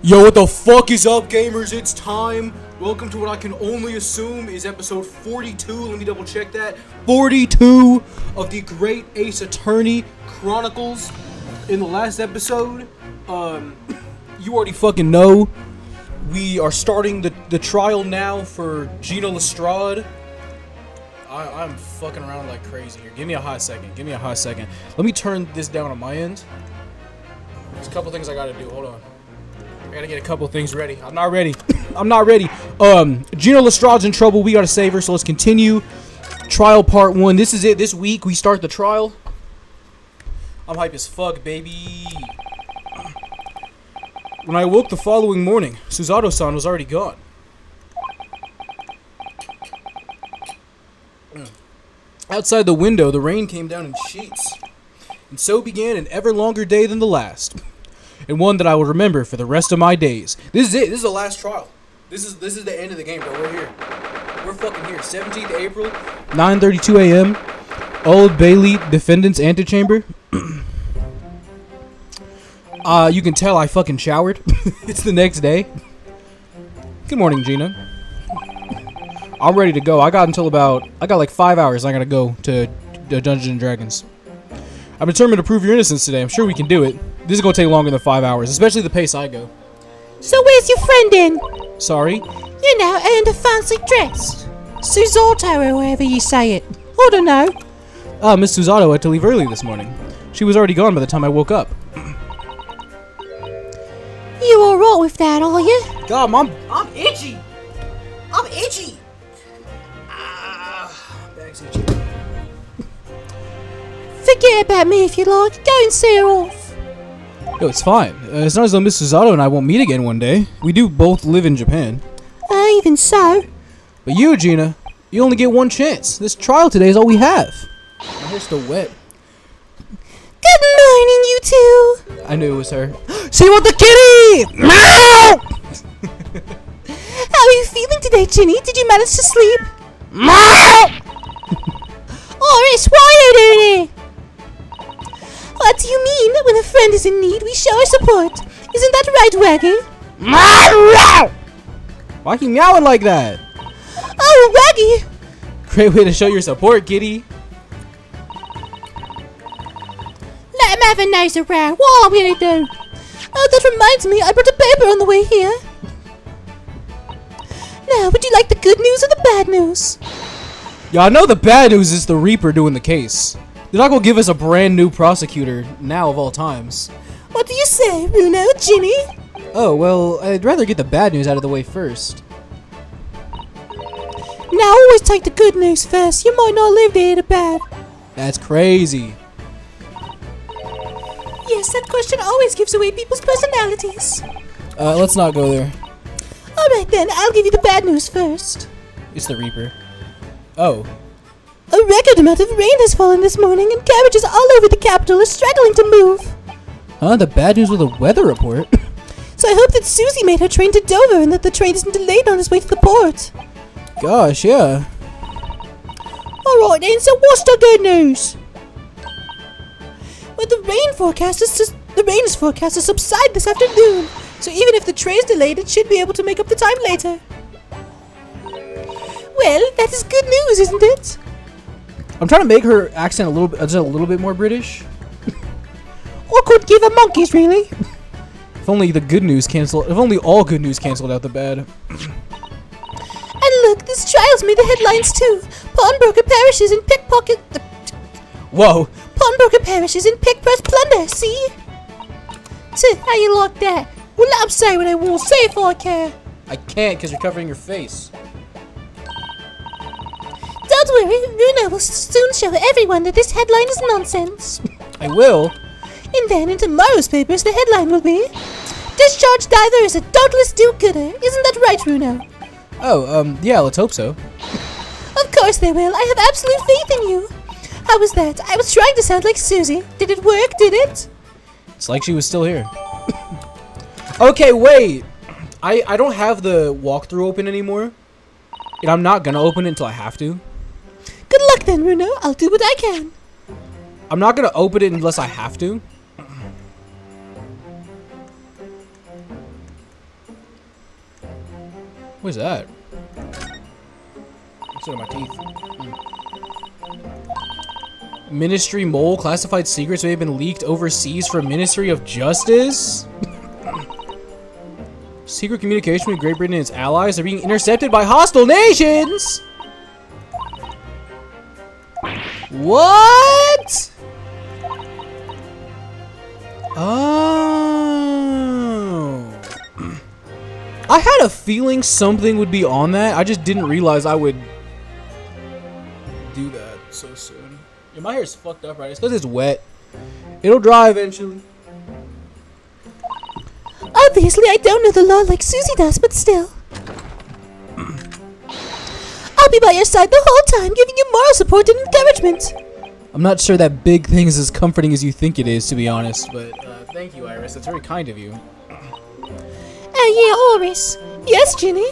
Yo, what the fuck is up, gamers? It's time. Welcome to what I can only assume is episode 42. Let me double check that. 42 of the Great Ace Attorney Chronicles. In the last episode, you already fucking know, we are starting the trial now for Gina Lestrade. I'm fucking around like crazy here. Give me a hot second. Let me turn this down on my end. There's a couple things I gotta do. Hold on. I gotta get a couple things ready. I'm not ready. Gina Lestrade's in trouble. We gotta save her. So let's continue. Trial part 1. This is it. This week we start the trial. I'm hype as fuck, baby. When I awoke the following morning, Susato-san was already gone. Outside the window, the rain came down in sheets. And so began an ever longer day than the last. And one that I will remember for the rest of my days. This is it. This is the last trial. This is the end of the game, bro. We're here. We're fucking here. 17th April, 9:32 a.m. Old Bailey Defendant's Antechamber. You can tell I fucking showered. It's the next day. Good morning, Gina. I'm ready to go. I got like 5 hours. I gotta go to Dungeons and Dragons. I'm determined to prove your innocence today. I'm sure we can do it. This is gonna take longer than 5 hours, especially the pace I go. So where's your friend then? Sorry? You know, and a fancy dress. Susato, or however you say it. I don't know. Miss Susato had to leave early this morning. She was already gone by the time I woke up. You alright with that, are you? God, I'm itchy. I'm itchy. Back's itchy. Forget about me if you like. Go and see her off. Yo, it's fine. It's not as though Miss Susato and I won't meet again one day. We do both live in Japan. Even so. But you, Gina, you only get one chance. This trial today is all we have. My hair's still wet. Good morning, you two. I knew it was her. See what the kitty! Meow! How are you feeling today, Ginny? Did you manage to sleep? Meow! Horace, why are you doing it? What do you mean? When a friend is in need, we show our support. Isn't that right, Waggy? Meow! Why are you meowing like that? Oh, Waggy! Great way to show your support, kitty. Let him have a nice around. What are we gonna do? Oh, that reminds me, I brought a paper on the way here. Now, would you like the good news or the bad news? Yeah, I know the bad news is the Reaper doing the case. They're not gonna give us a brand new prosecutor now of all times. What do you say, Bruno, Ginny? Oh, well, I'd rather get the bad news out of the way first. Now, always take the good news first. You might not live to hear the bad. That's crazy. Yes, that question always gives away people's personalities. Let's not go there. Alright then, I'll give you the bad news first. It's the Reaper. Oh. A record amount of rain has fallen this morning, and carriages all over the capital are struggling to move. Huh? The bad news with a weather report? So I hope that Susie made her train to Dover and that the train isn't delayed on its way to the port. Gosh, yeah. Alright then, so what's the good news? Well, the rain is forecast to subside this afternoon, so even if the train's delayed, it should be able to make up the time later. Well, that is good news, isn't it? I'm trying to make her accent just a little bit more British. Or could give a monkeys, really. If only all good news canceled out the bad. And look, this trial's made the headlines too. Pawnbroker perishes in pickpocket. Whoa. Pawnbroker perishes in pick-press plunder, see? How you like that? Well, I'm saying what I won't say if I can. I can't because you're covering your face. Don't worry, Runa will soon show everyone that this headline is nonsense. I will? And then in tomorrow's papers, the headline will be, Discharge Diver is a doubtless do-gooder. Isn't that right, Bruno? Oh, yeah, let's hope so. Of course they will. I have absolute faith in you. How was that? I was trying to sound like Susie. Did it work? Did it? It's like she was still here. Okay, wait. I don't have the walkthrough open anymore. And I'm not gonna open it until I have to. Good luck then, Bruno. I'll do what I can. I'm not gonna open it unless I have to. What's that? Instead of my teeth. Ministry mole classified secrets may have been leaked overseas from Ministry of Justice. Secret communication between Great Britain and its allies are being intercepted by hostile nations. What? Oh. I had a feeling something would be on that. I just didn't realize I would do that so soon. Yeah, my hair's fucked up, right? It's because it's wet. It'll dry eventually. Obviously, I don't know the law like Susie does, but still. I'll be by your side the whole time, giving you moral support and encouragement. I'm not sure that big thing is as comforting as you think it is, to be honest, but thank you, Iris. That's very kind of you. Oh, yeah, Oris. Yes, Ginny?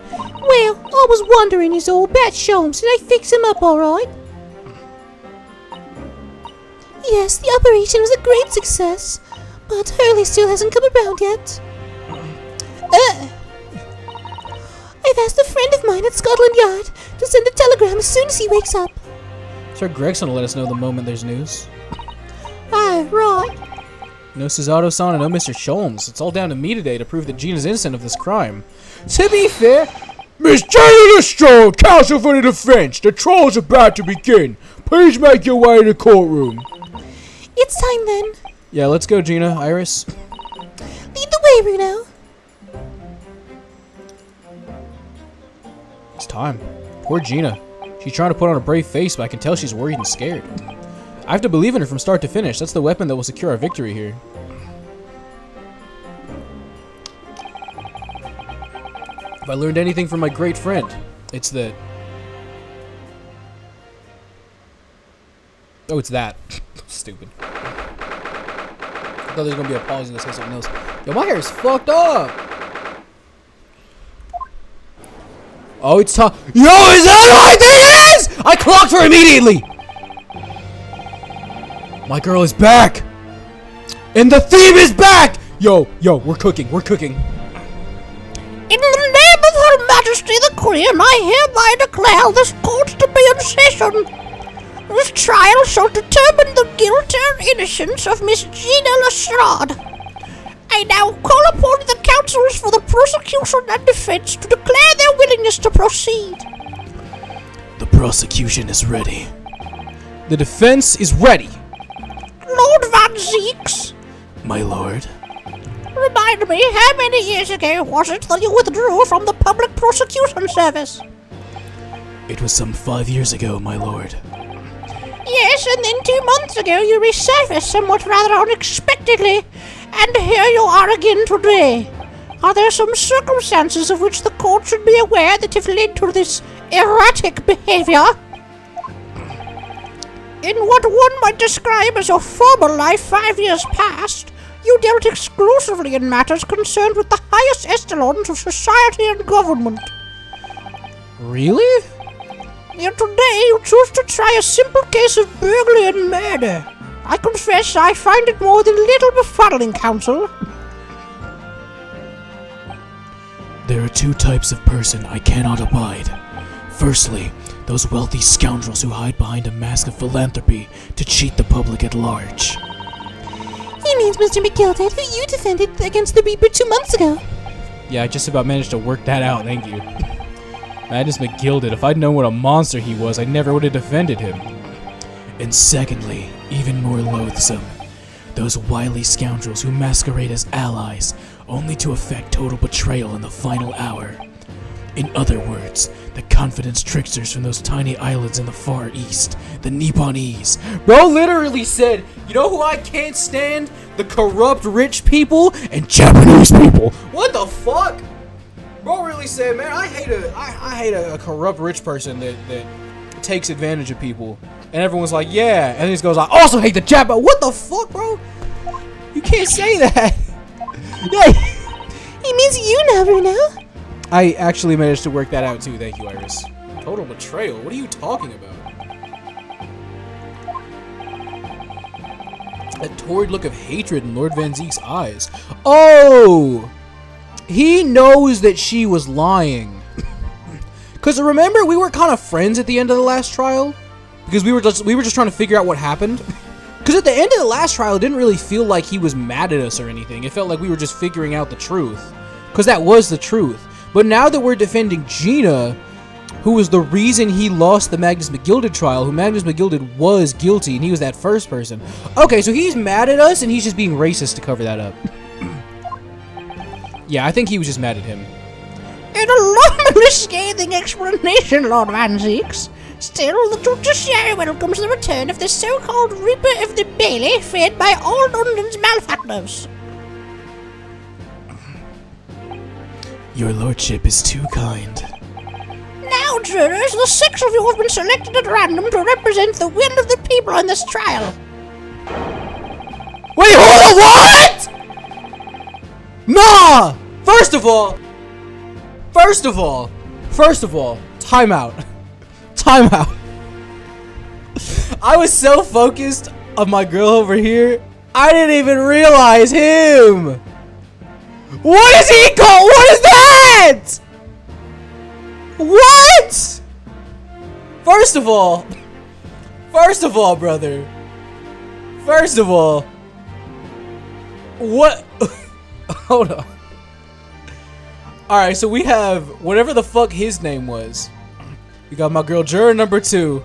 Well, I was wondering his old bat Sholmes. Did I fix him up all right? Yes, the operation was a great success, but Hurley still hasn't come around yet. I've asked a friend of mine at Scotland Yard to send a telegram as soon as he wakes up. Sir Gregson will let us know the moment there's news. Oh, right. No Cesato-san and no Mr. Sholmes. It's all down to me today to prove that Gina's innocent of this crime. To be fair, Miss Gina Lestrade, counsel for the defense. The trial's about to begin. Please make your way to the courtroom. It's time then. Yeah, let's go, Gina. Iris. Lead the way, Bruno. It's time. Poor Gina. She's trying to put on a brave face, but I can tell she's worried and scared. I have to believe in her from start to finish. That's the weapon that will secure our victory here. If I learned anything from my great friend, it's that... Oh, it's that. Stupid. I thought there was going to be a pause and say something else. Yo, my hair is fucked up! Oh, it's time. Yo, is that right? There it is! I clocked her immediately! My girl is back! And the theme is back! Yo, we're cooking, we're cooking. In the name of Her Majesty the Queen, I hereby declare this court to be in session. This trial shall determine the guilt or innocence of Miss Gina Lestrade. I now call upon the counsels for the prosecution and defense to declare their willingness to proceed. The prosecution is ready. The defense is ready. Lord Van Zeeks, My lord. remind me, how many years ago was it that you withdrew from the public prosecution service? It was some 5 years ago, my lord. Yes, and then 2 months ago you resurfaced somewhat rather unexpectedly, and here you are again today. Are there some circumstances of which the court should be aware that have led to this erratic behavior? In what one might describe as your former life 5 years past, you dealt exclusively in matters concerned with the highest echelons of society and government. Really? Yet today you choose to try a simple case of burglary and murder. I confess I find it more than a little befuddling, counsel. There are two types of person I cannot abide. Firstly, those wealthy scoundrels who hide behind a mask of philanthropy to cheat the public at large. He means Mr. McGilded, who you defended against the Reaper 2 months ago. Yeah, I just about managed to work that out, thank you. Madness McGilded, if I'd known what a monster he was, I never would have defended him. And secondly, even more loathsome, those wily scoundrels who masquerade as allies, only to effect total betrayal in the final hour. In other words, the confidence tricksters from those tiny islands in the Far East, the Nipponese. Bro literally said, you know who I can't stand? The corrupt rich people and Japanese people. What the fuck? Bro really said, man, I hate a corrupt rich person that takes advantage of people. And everyone's like, yeah. And he goes, I also hate the Japan. What the fuck, bro? You can't say that. Yeah. He means you now, Bruno. I actually managed to work that out too. Thank you, Iris. Total betrayal. What are you talking about? That torrid look of hatred in Lord Van Zeek's eyes. Oh! he knows that she was lying. Because remember, we were kind of friends at the end of the last trial? Because we were just trying to figure out what happened. Because at the end of the last trial, it didn't really feel like he was mad at us or anything. It felt like we were just figuring out the truth. Because that was the truth. But now that we're defending Gina, who was the reason he lost the Magnus McGilded trial, who Magnus McGilded was guilty, and he was that first person. Okay, so he's mad at us, and he's just being racist to cover that up. Yeah, I think he was just mad at him. An alarmingly scathing explanation, Lord Van Zeeks. Still, the judiciary welcomes the return of the so-called Reaper of the Bailey, fed by all London's malefactors. Your lordship is too kind. Now, jurors, the 6 of you have been selected at random to represent the will of the people in this trial. Wait, hold on, what?! Nah! First of all, time out. Time out. I was so focused on my girl over here, I didn't even realize him! What is he called? What is that? What? First of all, brother. First of all, what? Hold on. Alright, so we have whatever the fuck his name was. We got my girl juror number 2.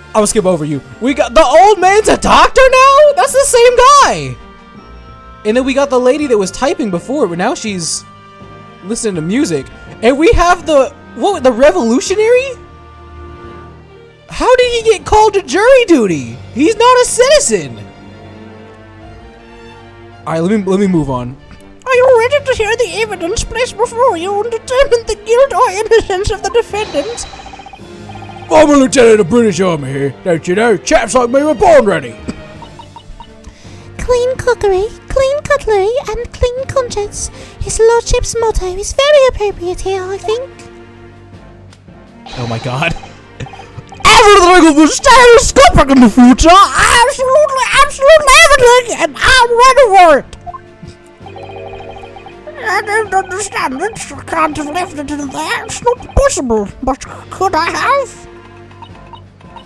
I'm gonna skip over you. We got the old man's a doctor now? That's the same guy. And then we got the lady that was typing before, but now she's listening to music. And we have the revolutionary? How did he get called to jury duty? He's not a citizen. Alright, let me move on. Are you ready to hear the evidence placed before you and determine the guilt or innocence of the defendant? I'm a lieutenant of the British Army here, don't you know? Chaps like me were born ready. Clean cookery, clean cutlery, and clean conscience. His lordship's motto is very appropriate here, I think. Oh my god. Everything will be stereoscopic in the future. Absolutely everything, and I'm ready for it. I don't understand it. I can't have left it in there. It's not possible. But could I have?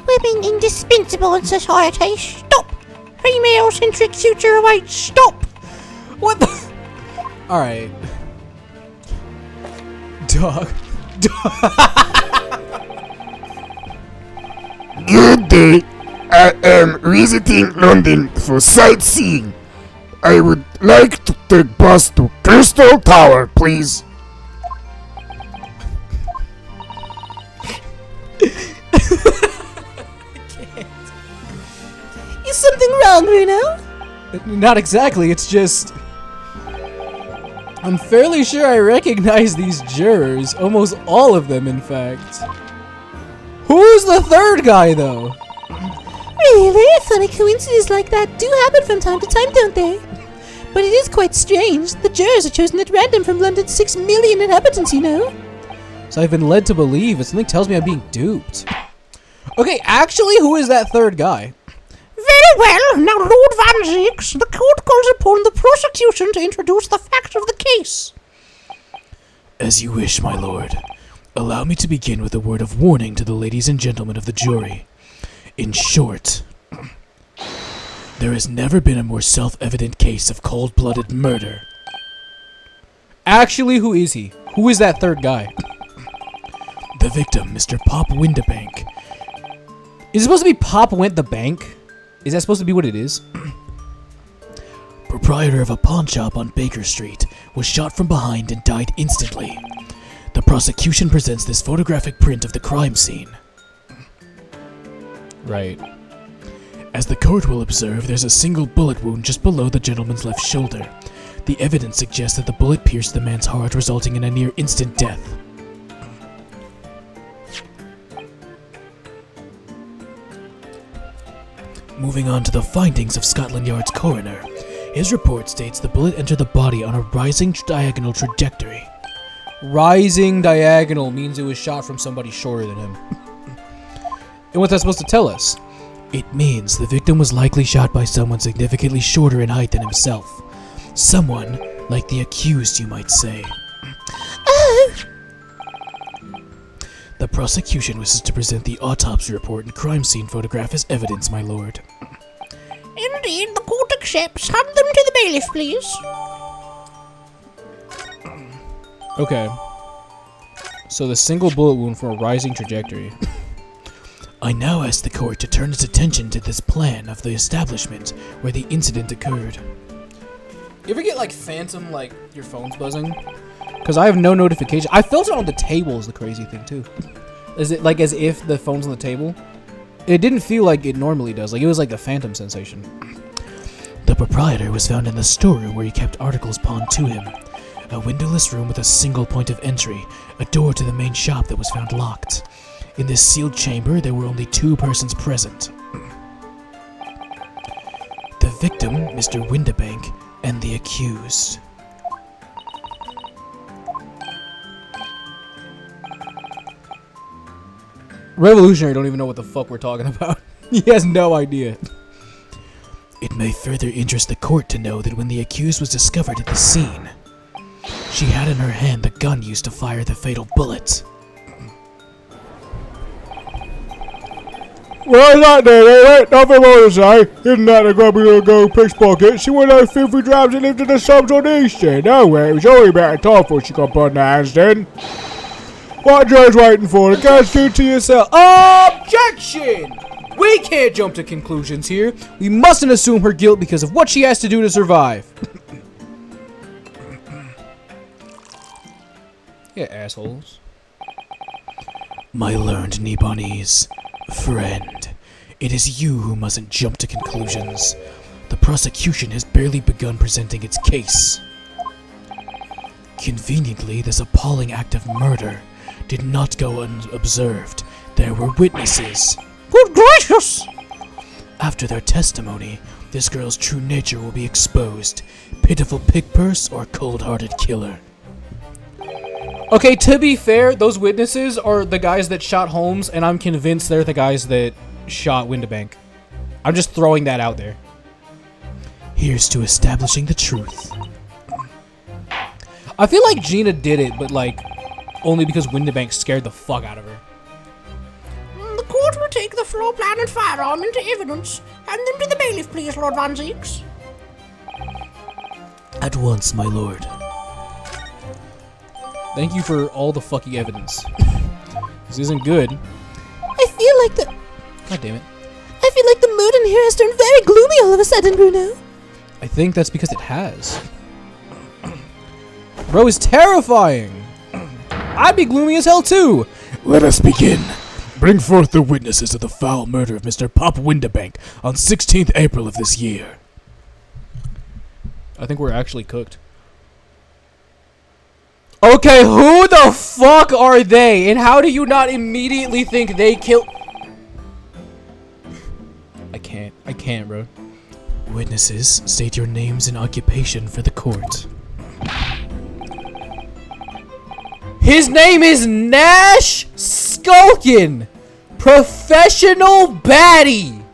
Women indispensable in society. Stop. Female-centric future awaits. Stop. What the? Alright. Dog. Good day. I am visiting London for sightseeing. I would like to take bus to Crystal Tower, please. Is something wrong, Bruno? Not exactly, it's just... I'm fairly sure I recognize these jurors. Almost all of them, in fact. Who's the third guy, though? Really? Funny coincidences like that do happen from time to time, don't they? But it is quite strange. The jurors are chosen at random from London's 6 million inhabitants, you know. So I've been led to believe, but something tells me I'm being duped. Okay, actually, who is that third guy? Very well. Now, Lord Van Zeeks, the court calls upon the prosecution to introduce the facts of the case. As you wish, my lord. Allow me to begin with a word of warning to the ladies and gentlemen of the jury. In short, there has never been a more self-evident case of cold-blooded murder. Actually, who is he? Who is that third guy? The victim, Mr. Pop Windabank. Is it supposed to be Pop Went the Bank? Is that supposed to be what it is? Proprietor of a pawn shop on Baker Street, was shot from behind and died instantly. The prosecution presents this photographic print of the crime scene. Right. As the court will observe, there's a single bullet wound just below the gentleman's left shoulder. The evidence suggests that the bullet pierced the man's heart, resulting in a near-instant death. Moving on to the findings of Scotland Yard's coroner. His report states the bullet entered the body on a rising diagonal trajectory. Rising diagonal means it was shot from somebody shorter than him. And what's that supposed to tell us? It means the victim was likely shot by someone significantly shorter in height than himself. Someone like the accused, you might say. Oh, The prosecution wishes to present the autopsy report and crime scene photograph as evidence, my lord. indeed, the court accepts. Hand them to the bailiff, please. Okay. So the single bullet wound from a rising trajectory. I now ask the court to turn its attention to this plan of the establishment where the incident occurred. You ever get like phantom, like your phone's buzzing? Because I have no notification. I felt it on the table is the crazy thing too. Is it like as if the phone's on the table? It didn't feel like it normally does. Like it was like the phantom sensation. The proprietor was found in the storeroom where he kept articles pawned to him. A windowless room with a single point of entry, a door to the main shop that was found locked. In this sealed chamber, there were only 2 persons present. The victim, Mr. Windibank, and the accused. Revolutionary don't even know what the fuck we're talking about. He has no idea. It may further interest the court to know that when the accused was discovered at the scene, she had in her hand the gun used to fire the fatal bullet. Well, that there ain't nothing more to say. Isn't that a grubby little gold pickpocket? She one of those filthy drabs that lived in the slums on the East End. No way, it was only about time before she got put in the hands then. What Joe's waiting for? The gas to yourself. Objection! We can't jump to conclusions here. We mustn't assume her guilt because of what she has to do to survive. Yeah, assholes. My learned Nibonese friend, it is you who mustn't jump to conclusions. The prosecution has barely begun presenting its case. Conveniently, this appalling act of murder did not go unobserved. There were witnesses. Good gracious! After their testimony, this girl's true nature will be exposed. Pitiful pigpurse or cold-hearted killer. Okay, to be fair, those witnesses are the guys that shot Holmes, and I'm convinced they're the guys that shot Windibank. I'm just throwing that out there. Here's to establishing the truth. I feel like Gina did it, but like, only because Windibank scared the fuck out of her. The court will take the floor plan and firearm into evidence. Hand them to the bailiff, please, Lord Van Zeeks. At once, my lord. Thank you for all the fucking evidence. This isn't good. I feel like the... God damn it. I feel like the mood in here has turned very gloomy all of a sudden, Bruno. I think that's because it has. Bro is terrifying. I'd be gloomy as hell too. Let us begin. Bring forth the witnesses of the foul murder of Mr. Pop Windibank on 16th April of this year. I think we're actually cooked. Okay, who the fuck are they? And how do you not immediately think they killed... I can't, bro. Witnesses, state your names and occupation for the court. His name is Nash Skulkin, professional baddie.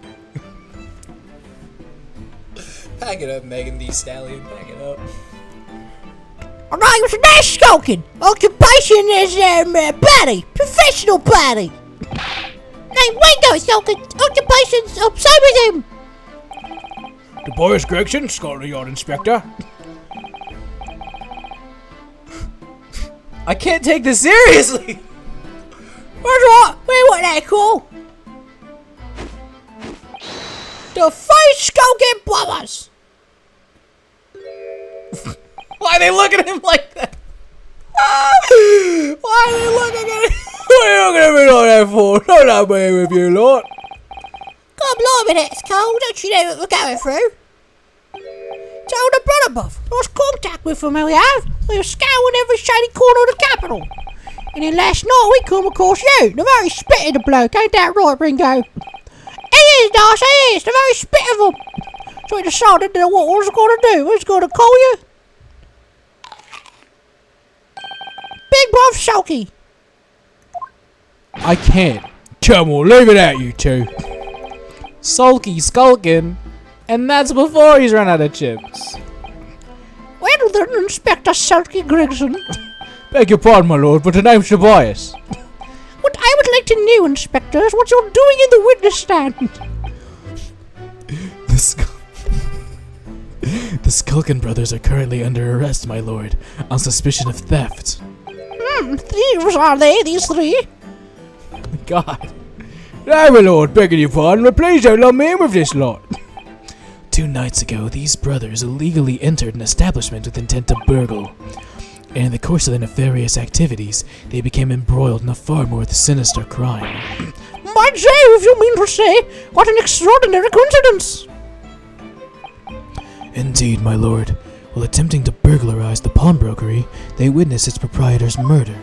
Pack it up, Megan Thee Stallion. Pack it up. My name's Nash Skulkin. Occupation is baddie. Professional baddie. Name Wingo Skulkin. Occupation's same with him. The Boris Gregson, Scotland Yard Inspector. I can't take this seriously. What's what? Wait, what that call? The Face Skulkin Brothers. Why are they looking at him like that? Why are they looking at him? What are you looking at me like that for? Don't let me with you, Lord. God blimey, that's cold. Don't you know what we're going through? Told the brother buff. Lost contact with him, we have. We were scouring every shady corner of the capital. And then last night we come across you. The very spit of the bloke. Ain't that right, Ringo? He is, Darcy, he is. The very spit of him. So we decided that what we was going to do. We was going to call you Big Bruv Sulky. I can't. Come on, leave it at you two. Sulky Skulkin. And that's before he's run out of chips. settled then, Inspector Sulky Gregson. Beg your pardon, my lord, but the name's Tobias. What I would like to know, Inspector, is what you're doing in the witness stand. The Skulkin brothers are currently under arrest, my lord, on suspicion of theft. Thieves are they, these three? God. Now, my lord, begging your pardon, but please don't lump me in with this lot. 2 nights ago, these brothers illegally entered an establishment with intent to burgle. And in the course of their nefarious activities, they became embroiled in a far more sinister crime. My Jove, you mean to say, what an extraordinary coincidence! Indeed, my lord. While attempting to burglarize the pawnbrokery, they witnessed its proprietor's murder.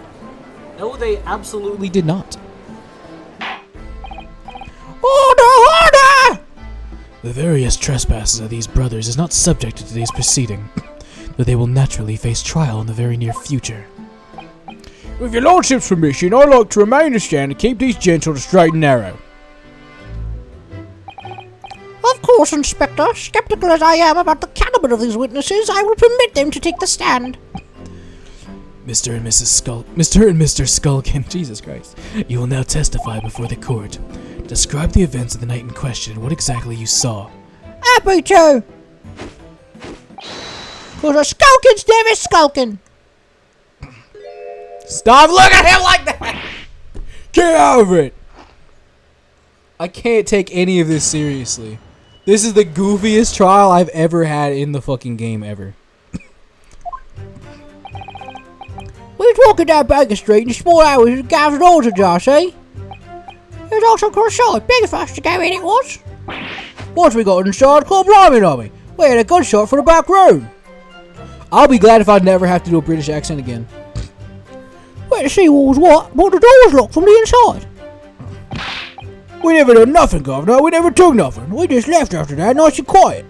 No, they absolutely did not. Order, order! The various trespasses of these brothers is not subject to today's proceeding, though they will naturally face trial in the very near future. With your lordship's permission, I'd like to remain to stand to keep these gents on the straight and narrow. Of course, Inspector. Skeptical as I am about the caliber of these witnesses, I will permit them to take the stand. Mr. and Mr. Skulkin, Jesus Christ, you will now testify before the court. Describe the events of the night in question and what exactly you saw. Happy to! Cause a skulkin's never skulking. Stop looking at him like that! Get out of it! I can't take any of this seriously. This is the goofiest trial I've ever had in the fucking game ever. We was walking down Baker Street in the small hours with Gav's daughter, Josh, eh? There was also cross-side, big for us to go in it was. Once we got inside, called blimey on me. We had a gunshot for the back room. I'll be glad if I never have to do a British accent again. Went to see what was what, but the door was locked from the inside. We never done nothing, Governor. We never took nothing. We just left after that, nice and quiet.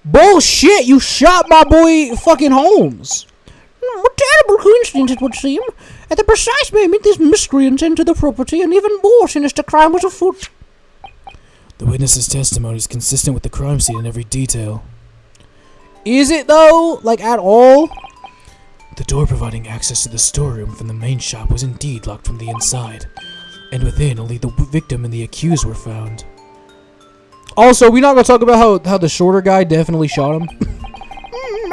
Bullshit, you shot my boy fucking Holmes. What terrible coincidence it would seem. At the precise moment these miscreants entered the property, an even more sinister crime was afoot. The witness's testimony is consistent with the crime scene in every detail. Is it though? Like at all? The door providing access to the storeroom from the main shop was indeed locked from the inside, and within only the victim and the accused were found. Also, we're not going to talk about how the shorter guy definitely shot him.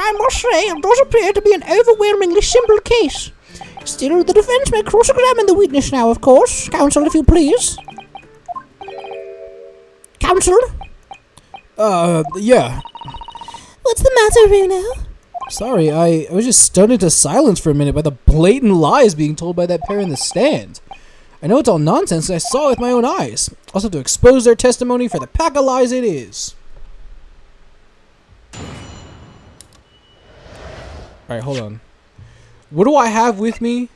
I must say, it does appear to be an overwhelmingly simple case. Still, the defense may cross-examine the witness now, of course. Counsel, if you please. Counsel? Yeah. What's the matter, Bruno? Sorry, I was just stunned into silence for a minute by the blatant lies being told by that pair in the stand. I know it's all nonsense, I saw it with my own eyes. I'll also have to expose their testimony for the pack of lies it is. Alright, hold on. What do I have with me?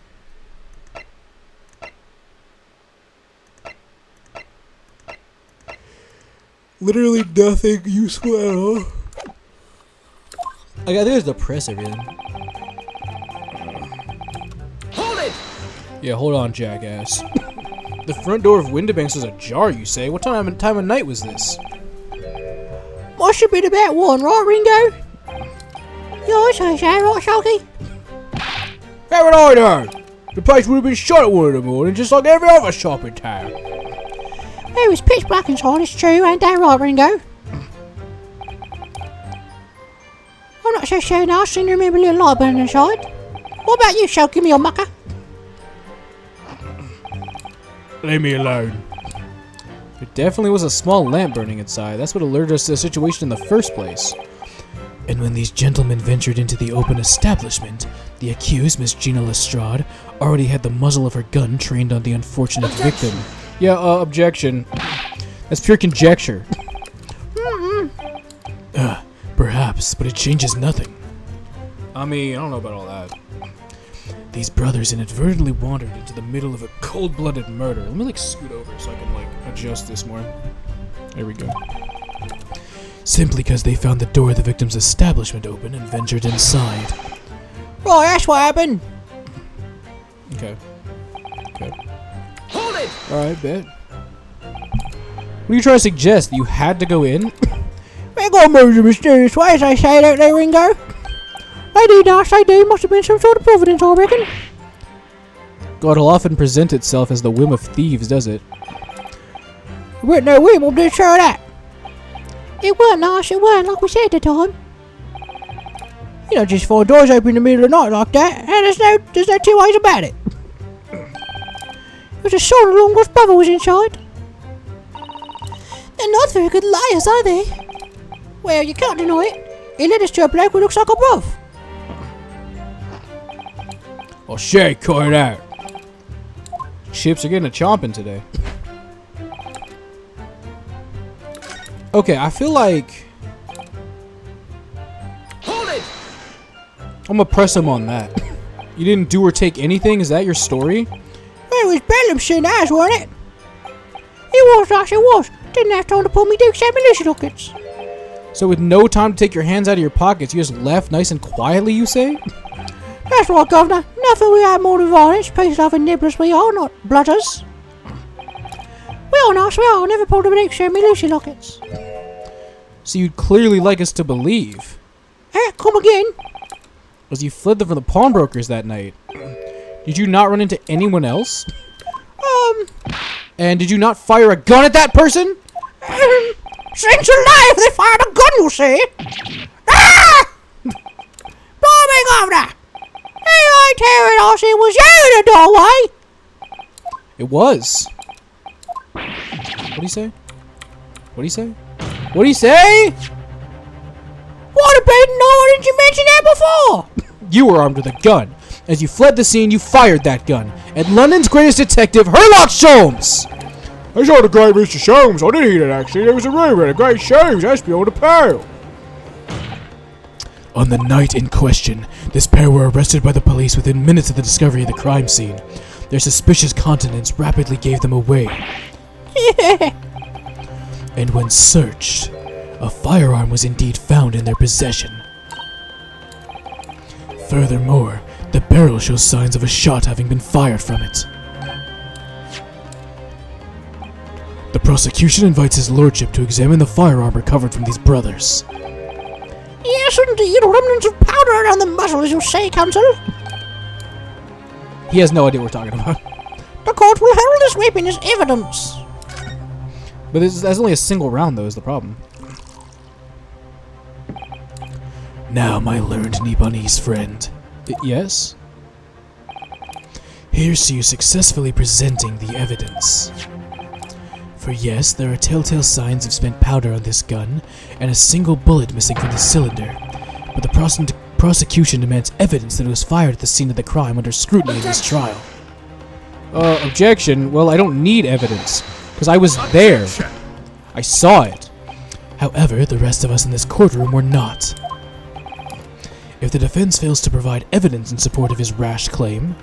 Literally nothing useful at all. I think it's depressive, everything. Hold it! Yeah, hold on, jackass. The front door of Windibanks was ajar, you say? What time of night was this? Must have been about 1, right, Ringo? You say so, right, Sharky? Haven't I know? The place would have been shut at 1 in the morning, just like every other shop in town. It was pitch black inside, it's true, ain't that right, Ringo? I'm not so sure now, I seem to remember a little light burning inside. What about you, Sharky, me or mucker? Leave me alone. There definitely was a small lamp burning inside. That's what alerted us to the situation in the first place. And when these gentlemen ventured into the open establishment, the accused, Miss Gina Lestrade, already had the muzzle of her gun trained on the unfortunate victim. Yeah, objection. That's pure conjecture. Perhaps, but it changes nothing. I mean, I don't know about all that. These brothers inadvertently wandered into the Middle of a cold-blooded murder. Let me scoot over so I can adjust this more. There we go. simply because they found the door of the victim's establishment open and ventured inside. Right, that's what happened. Okay. Hold it! Alright, bet. What are you trying to suggest? That you had to go in? We're gonna move the mysterious way, as they say, don't they, Ringo? I do, Dash, I do. Must have been some sort of providence, I reckon. God'll often present itself as the whim of thieves, does it? It weren't no whim, I'm dead sure of that. It weren't, Dash, it weren't, like we said at the time. You don't just find doors open in the middle of the night like that, and there's no two ways about it. It was a sort of Longworth's brother was inside. They're not very good liars, are they? Well, you can't deny it. He led us to a bloke who looks like a bruv. Oh, Shay, cut it out. Chips are getting a chomping today. Okay, I feel like... Hold it! I'm gonna press him on that. You didn't do or take anything? Is that your story? Well, it was Bellum's soon as, wasn't it? It was, Dash, it was. Didn't have time to pull me Duke's ammunition lockets. So with no time to take your hands out of your pockets, you just left nice and quietly, you say? That's right, Governor. Nothing we have more than violence, peace-loving nibblers we are, not blooders. We are nice, we are. Never pulled a Duke's ammunition lockets. So you'd clearly like us to believe. Come again? As you fled from the pawnbrokers that night. Did you not run into anyone else? And did you not fire a gun at that person? Saints alive, they fired a gun, you see. Ah! Blimey, Governor! Hey, I tell it, I it was you in the doorway. It was. What'd he say? What'd he say? What'd he say? What about no? Didn't you mention that before? You were armed with a gun. As you fled the scene, you fired that gun at London's greatest detective, Herlock Sholmes! I saw the great Mr. Sholmes. I did hear that, actually. There was a rumor of the great Sholmes. That's beyond a pale. On the night in question, this pair were arrested by the police within minutes of the discovery of the crime scene. Their suspicious countenance rapidly gave them away. And when searched, a firearm was indeed found in their possession. Furthermore, the barrel shows signs of a shot having been fired from it. The prosecution invites his lordship to examine the firearm recovered from these brothers. Yes, indeed. Remnants of powder around the muzzle, as you say, Counsel. He has no idea what we're talking about. The court will hold this weapon as evidence. But that's only a single round, though, is the problem. Now, my learned Nipponese friend. Yes? Here's to you successfully presenting the evidence. For yes, there are telltale signs of spent powder on this gun, and a single bullet missing from the cylinder. But the prosecution demands evidence that it was fired at the scene of the crime under scrutiny in this trial. Objection? Well, I don't need evidence, because I was there. I saw it. However, the rest of us in this courtroom were not. If the defense fails to provide evidence in support of his rash claim,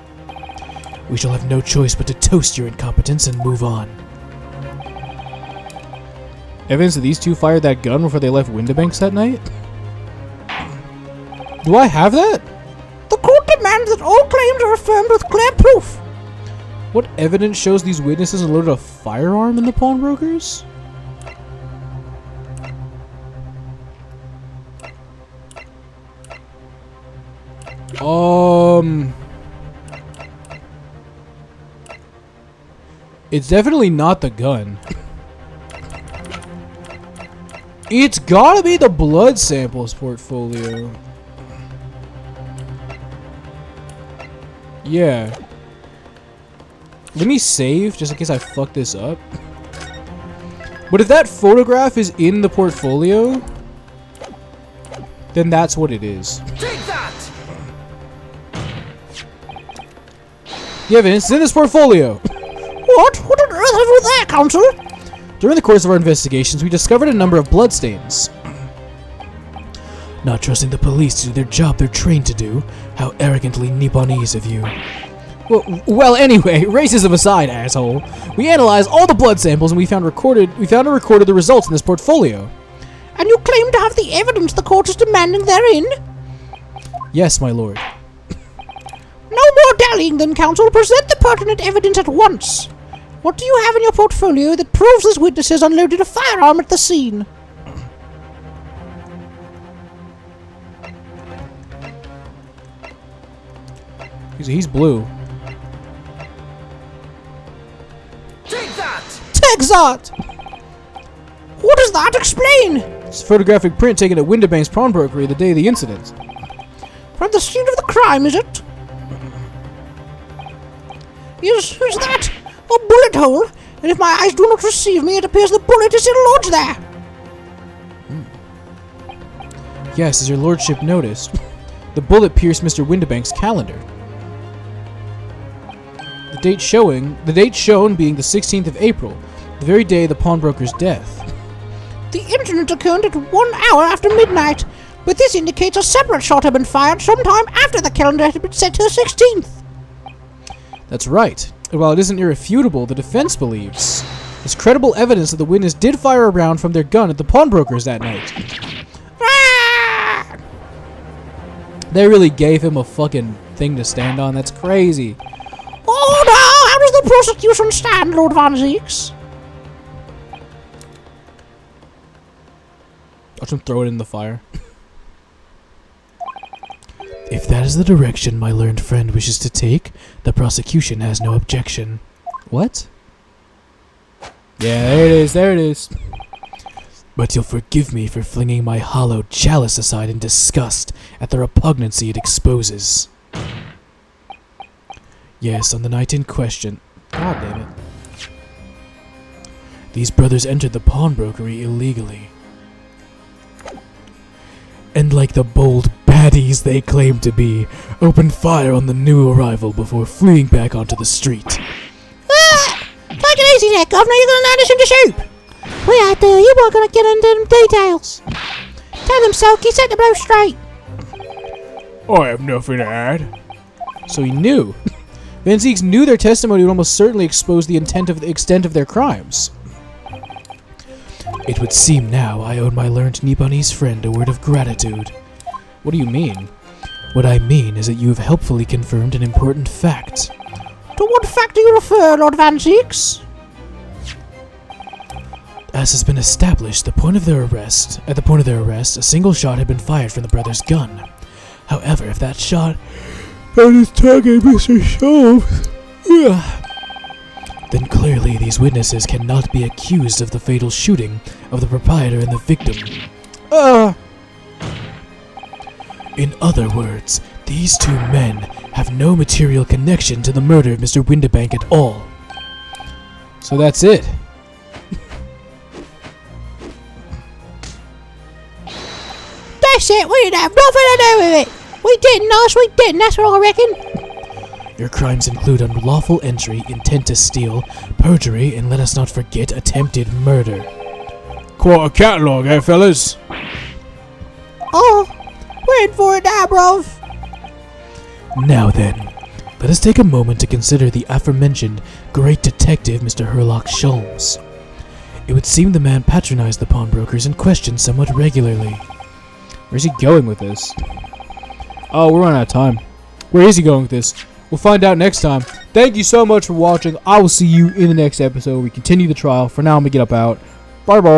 we shall have no choice but to toast your incompetence and move on. Evidence that these two fired that gun before they left Windibanks that night? Do I have that? The court demands that all claims are affirmed with clear proof. What evidence shows these witnesses unloaded a firearm in the pawnbrokers? It's definitely not the gun. It's gotta be the blood samples portfolio. Yeah. Let me save, just in case I fuck this up. But if that photograph is in the portfolio, then that's what it is. Take that! The evidence is in this portfolio. What? What on earth is with that, Counsel? During the course of our investigations, we discovered a number of bloodstains. Not trusting the police to do their job they're trained to do. How arrogantly Nipponese of you. Well, anyway, racism aside, asshole. We analyzed all the blood samples and we found and recorded the results in this portfolio. And you claim to have the evidence the court is demanding therein? Yes, my lord. No more dallying then, Counsel. Present the pertinent evidence at once. What do you have in your portfolio that proves these witnesses unloaded a firearm at the scene? He's blue. Take that! Take that! What does that explain? It's a photographic print taken at Windibank's pawnbrokery the day of the incident. From the scene of the crime, is it? Is that a bullet hole? And if my eyes do not deceive me, it appears the bullet is still lodged there. Yes, as your lordship noticed, the bullet pierced Mr. Windibank's calendar. The date shown being the 16th of April, the very day of the pawnbroker's death. The incident occurred at 1 hour after midnight, but this indicates a separate shot had been fired sometime after the calendar had been set to the 16th. That's right. And while it isn't irrefutable, the defense believes there's credible evidence that the witness did fire a round from their gun at the pawnbrokers that night. Ah! They really gave him a fucking thing to stand on. That's crazy. Oh no! How does the prosecution stand, Lord Van Zeeks? Watch him throw it in the fire. If that is the direction my learned friend wishes to take, the prosecution has no objection. What? Yeah, there it is. There it is. But you'll forgive me for flinging my hollowed chalice aside in disgust at the repugnancy it exposes. Yes, on the night in question, God damn it. these brothers entered the pawnbrokery illegally. And like the bold baddies they claim to be, opened fire on the new arrival before fleeing back onto the street. Ah! Take it easy there, Governor. You're gonna land us into soup. We out there. You weren't gonna get into them details. Tell them, Selkie. Set the blow straight. I have nothing to add. So he knew. Van Zeeks knew their testimony would almost certainly expose the extent of their crimes. It would seem now I owe my learned Nipponese friend a word of gratitude. What do you mean? What I mean is that you have helpfully confirmed an important fact. To what fact do you refer, Lord Van Zeeks? As has been established, at the point of their arrest, a single shot had been fired from the brother's gun. However, if that shot That is tagging Mr. Shelves. then clearly these witnesses cannot be accused of the fatal shooting of the proprietor and the victim. In other words, these two men have no material connection to the murder of Mr. Windibank at all. So that's it. That's it. We didn't have nothing to do with it. We didn't, us. We didn't. That's what I reckon. Your crimes include unlawful entry, intent to steal, perjury, and let us not forget attempted murder. Quite a catalogue, eh, fellas? Oh, we're in for it now, bruv. Now then, let us take a moment to consider the aforementioned great detective, Mr. Herlock Sholmes. It would seem the man patronized the pawnbrokers in question somewhat regularly. Where's he going with this? Oh, we're running out of time. Where is he going with this? We'll find out next time. Thank you so much for watching. I will see you in the next episode. We continue the trial. For now, I'm going to get up out. Bye-bye.